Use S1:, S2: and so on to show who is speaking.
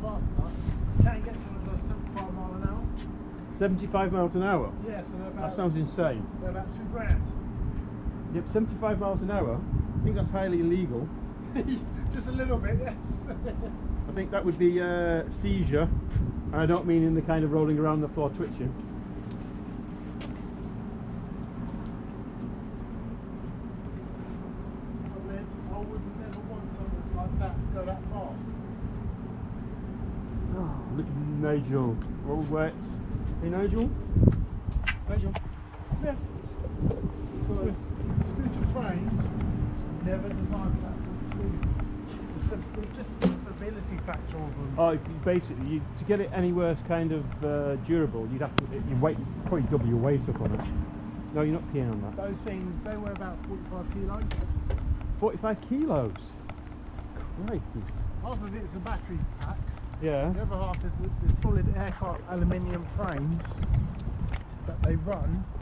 S1: fast enough. You can get to them at 75 mile an hour.
S2: 75 miles an hour?
S1: Yeah, so they're about,
S2: That sounds insane.
S1: they're about £2,000.
S2: Yep, 75 miles an hour. I think that's highly illegal.
S1: Just a little bit, yes.
S2: I think that would be seizure, and I don't mean in the kind of rolling around the floor twitching.
S1: I would never want something like that to go that fast.
S2: Oh, look at Nigel, all wet. Hey Nigel? Nigel, come here.
S1: Because scooter frames never designed for that sort of speeds. It's just the stability factor of them.
S2: Oh, basically, to get it any worse kind of durable, you'd have to probably double your weight up on it. No, you're not peeing on that.
S1: Those things, they weigh about 45 kilos.
S2: 45 kilos? Crikey.
S1: Half of it's a battery pack.
S2: Yeah.
S1: The other half is the solid aircraft aluminium frames that they run